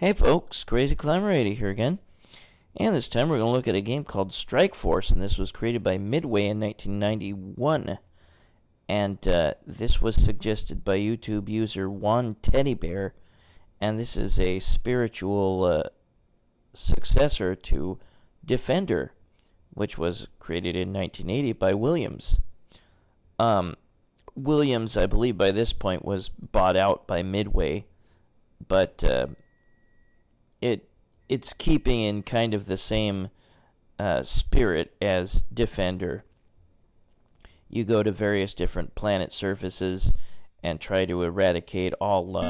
Hey folks, Crazy Climber 80 here again. And this time we're going to look at a game called Strike Force, and this was created by Midway in 1991. And this was suggested by YouTube user Juan Teddy Bear, and this is a spiritual successor to Defender, which was created in 1980 by Williams. Williams, I believe by this point, was bought out by Midway, but it's keeping in kind of the same spirit as Defender. You go to various different planet surfaces and try to eradicate all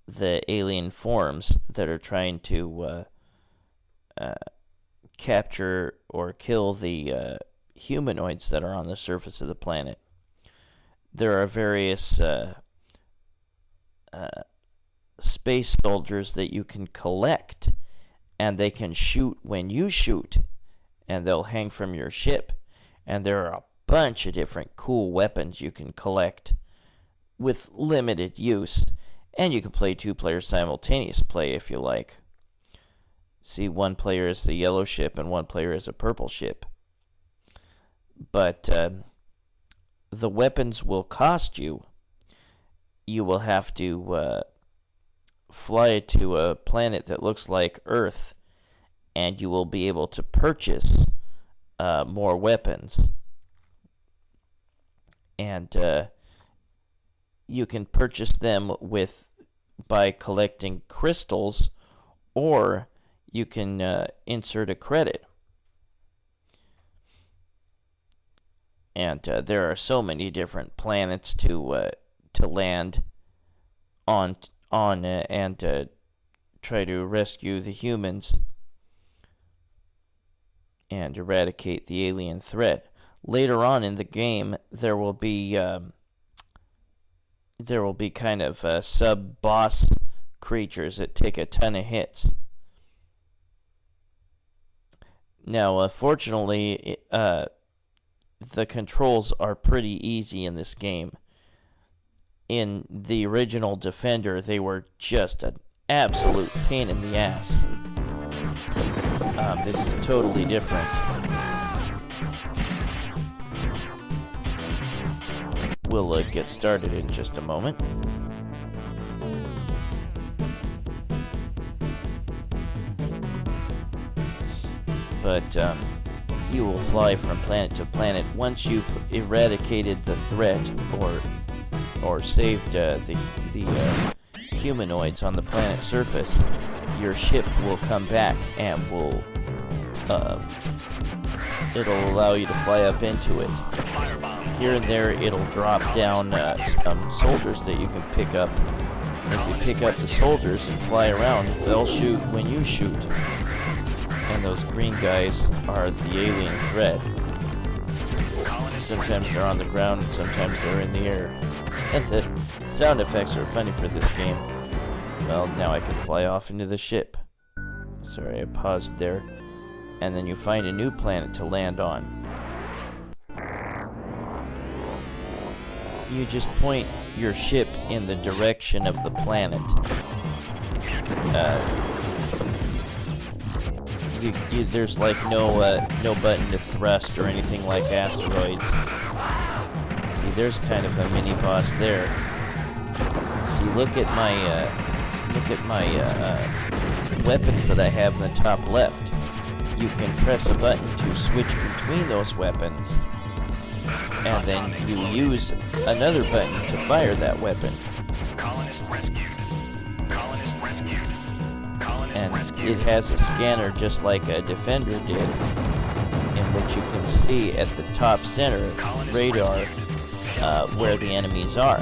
the alien forms that are trying to capture or kill the humanoids that are on the surface of the planet. There are various space soldiers that you can collect, and they can shoot when you shoot, and they'll hang from your ship. And there are a bunch of different cool weapons you can collect with limited use, and you can play 2 players simultaneous play if you like. See, 1 player is the yellow ship and 1 player is a purple ship. But the weapons will cost you. You will have to fly to a planet that looks like Earth, and you will be able to purchase more weapons. And you can purchase them by collecting crystals, or you can insert a credit. And there are so many different planets to land on and try to rescue the humans and eradicate the alien threat. Later on in the game, there will be kind of sub-boss creatures that take a ton of hits. Now, fortunately, the controls are pretty easy in this game. In the original Defender, they were just an absolute pain in the ass. This is totally different. We'll get started in just a moment. But you will fly from planet to planet. Once you've eradicated the threat or saved the humanoids on the planet's surface, your ship will come back and it'll allow you to fly up into it. Here and there, it'll drop down some soldiers that you can pick up. If you pick up the soldiers and fly around, they'll shoot when you shoot. And those green guys are the alien threat. Sometimes they're on the ground and sometimes they're in the air. And the sound effects are funny for this game. Well, now I can fly off into the ship. Sorry, I paused there. And then you find a new planet to land on. You just point your ship in the direction of the planet. There's like no button to thrust or anything like asteroids. See, there's kind of a mini boss there. See, look at my weapons that I have in the top left. You can press a button to switch between those weapons, and then you use another button to fire that weapon. And it has a scanner just like a Defender did, in which you can see at the top center radar where the enemies are.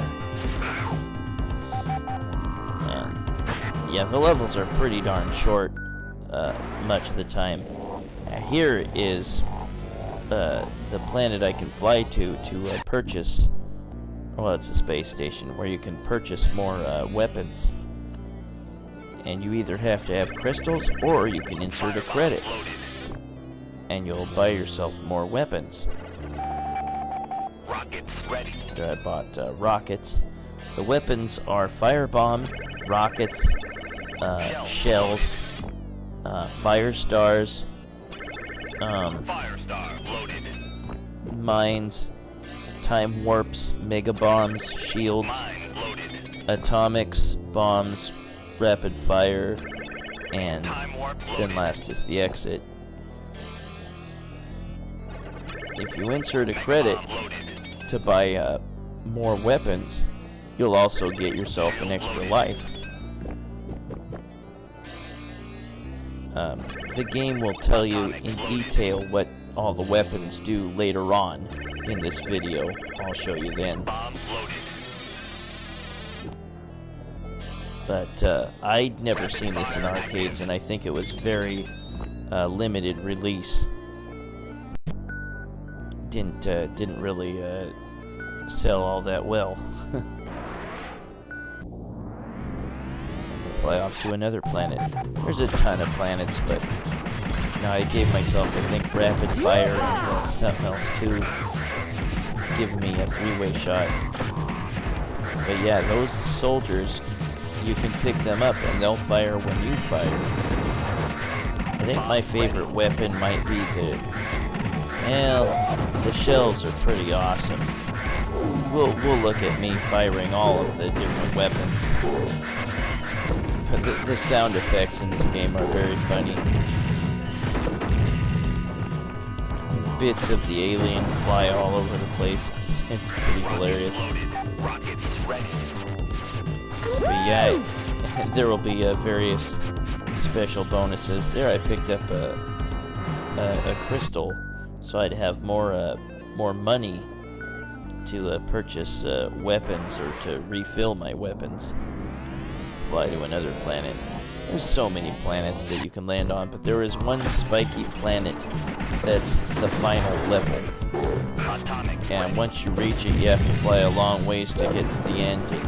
And yeah, the levels are pretty darn short much of the time. Here is the planet I can fly to purchase. Well, it's a space station where you can purchase more weapons. And you either have to have crystals or you can insert a credit. And you'll buy yourself more weapons. I bought rockets. The weapons are firebomb, rockets, shells, fire stars, mines, time warps, mega bombs, shields, atomics, bombs, rapid fire, and then last is the exit. If you insert a credit to buy more weapons, you'll also get yourself an extra life. The game will tell you in detail what all the weapons do later on in this video. I'll show you then. But I'd never seen this in arcades, and I think it was very limited release. Didn't really sell all that well. Fly off to another planet. There's a ton of planets, but now I gave myself, I think, rapid fire and something else too. It's giving me a three-way shot. But yeah, those soldiers, you can pick them up and they'll fire when you fire. I think my favorite weapon might be the shells are pretty awesome. We'll look at me firing all of the different weapons. The sound effects in this game are very funny. Bits of the alien fly all over the place. It's pretty hilarious. But yeah, there will be various special bonuses. There I picked up a crystal, so I'd have more money to purchase weapons or to refill my weapons. Fly to another planet. There's so many planets that you can land on, but there is one spiky planet that's the final level. And once you reach it, you have to fly a long ways to get to the end and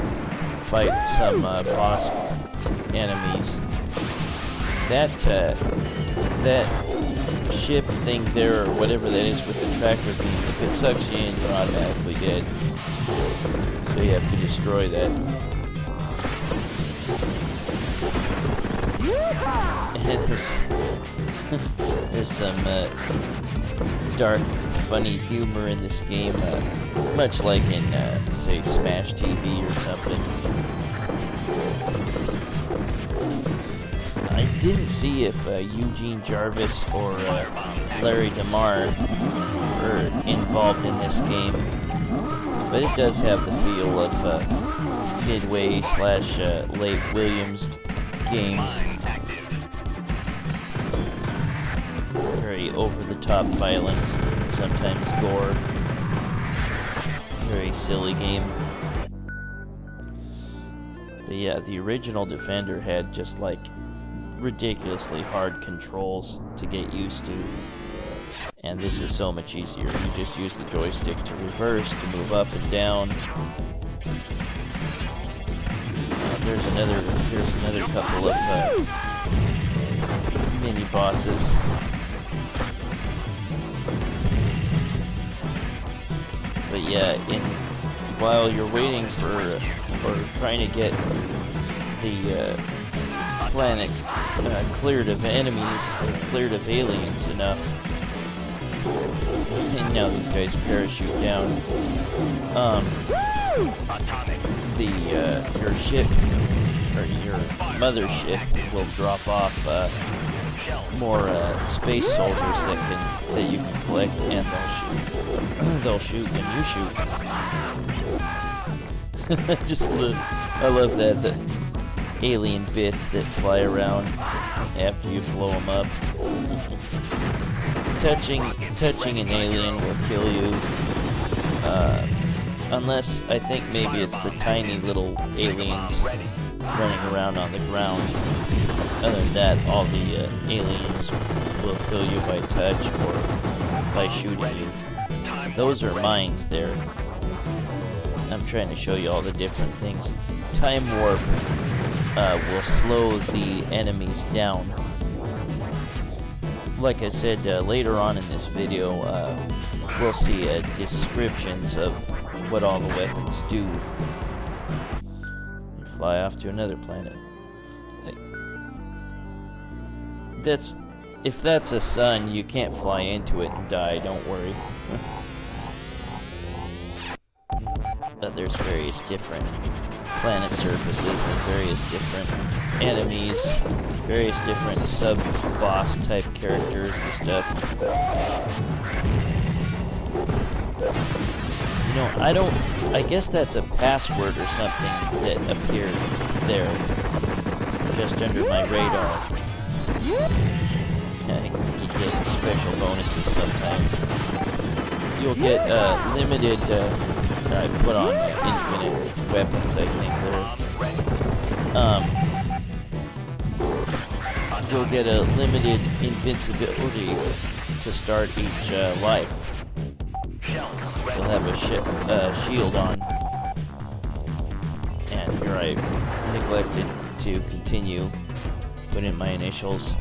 fight some boss enemies. That ship thing there, or whatever that is with the tractor beam, if it sucks you in, you're automatically dead. So you have to destroy that. There's some dark, funny humor in this game, much like in, say, Smash TV or something. I didn't see if Eugene Jarvis or Larry DeMar are involved in this game, but it does have the feel of Midway / Late Williams games. Very over-the-top violence, sometimes gore. Very silly game. But yeah, the original Defender had just like ridiculously hard controls to get used to. And this is so much easier. You just use the joystick to reverse, to move up and down. Here's another couple of mini bosses. But yeah, while you're waiting for trying to get the planet cleared of enemies, or cleared of aliens enough, and now these guys parachute down. Your ship, or your mothership, will drop off more space soldiers that you can collect, and they'll shoot when you shoot. I love that, the alien bits that fly around after you blow them up. Touching an alien will kill you. Unless, I think maybe it's the tiny little aliens running around on the ground. Other than that, all the aliens will kill you by touch or by shooting you. Those are mines there. I'm trying to show you all the different things. Time warp will slow the enemies down. Like I said, later on in this video, we'll see descriptions of what all the weapons do. fly off to another planet. Like, if that's a sun, you can't fly into it and die, don't worry. But there's various different planet surfaces and various different enemies, various different sub-boss type characters and stuff. You know, I guess that's a password or something that appeared there, just under my radar. You get special bonuses sometimes. You'll get limited, I put on infinite weapons, I think you'll get a limited invincibility to start each life. You'll have a shield on. And here I neglected to continue, put in my initials.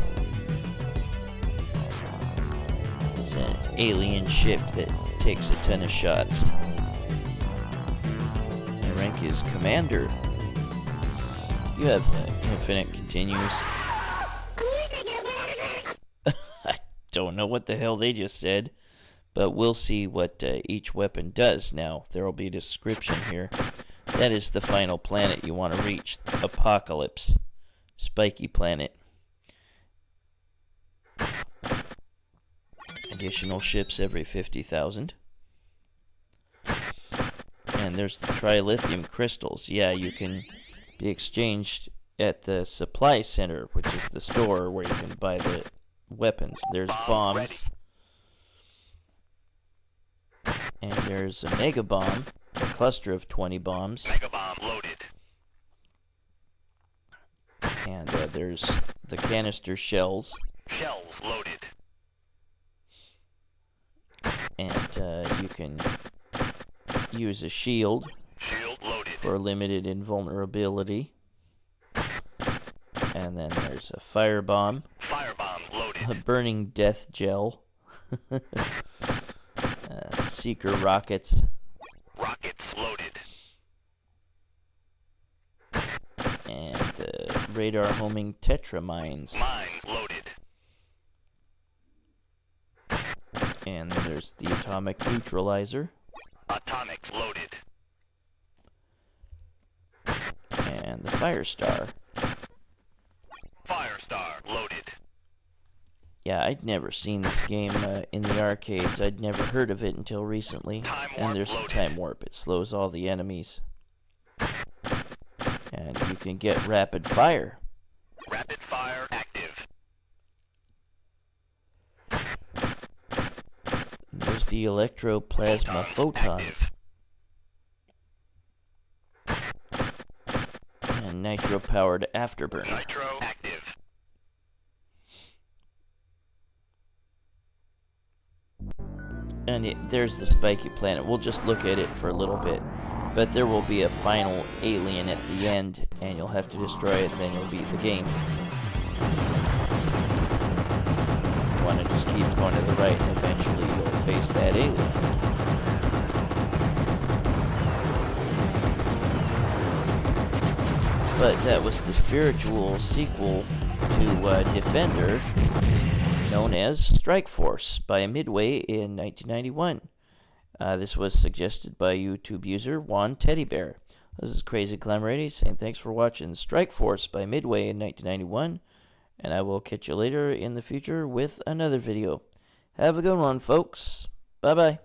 It's an alien ship that takes a ton of shots. My rank is Commander. You have infinite continues. I don't know what the hell they just said, but we'll see what each weapon does now. There will be a description here. That is the final planet you want to reach, Apocalypse. Spiky planet. Additional ships every 50,000. And there's the trilithium crystals. Yeah, you can be exchanged at the supply center, which is the store where you can buy the weapons. There's bombs. And there's a mega bomb, a cluster of 20 bombs. Mega bomb loaded. And there's the canister shells. Shells loaded. And you can use a shield. Shield loaded. For limited invulnerability. And then there's a firebomb. Firebomb loaded. A burning death gel. Seeker rockets. Rockets loaded. And radar homing tetra mines. Mines loaded. And then there's the atomic neutralizer. Atomics loaded. And the Firestar. Firestar loaded. Yeah, I'd never seen this game in the arcades. I'd never heard of it until recently. And there's the time warp. It slows all the enemies. And you can get rapid fire. Rapid fire active. There's the electroplasma photons. And nitro-powered afterburner. Nitro active. And there's the spiky planet. We'll just look at it for a little bit. But there will be a final alien at the end, and you'll have to destroy it, and then you'll beat the game. You want to just keep going to the right, and eventually you'll face that alien. But that was the spiritual sequel to Defender, known as Strike Force by Midway in 1991. This was suggested by YouTube user Juan Teddy Bear. This is Crazy Calamity saying thanks for watching Strike Force by Midway in 1991, and I will catch you later in the future with another video. Have a good one, folks. Bye-bye.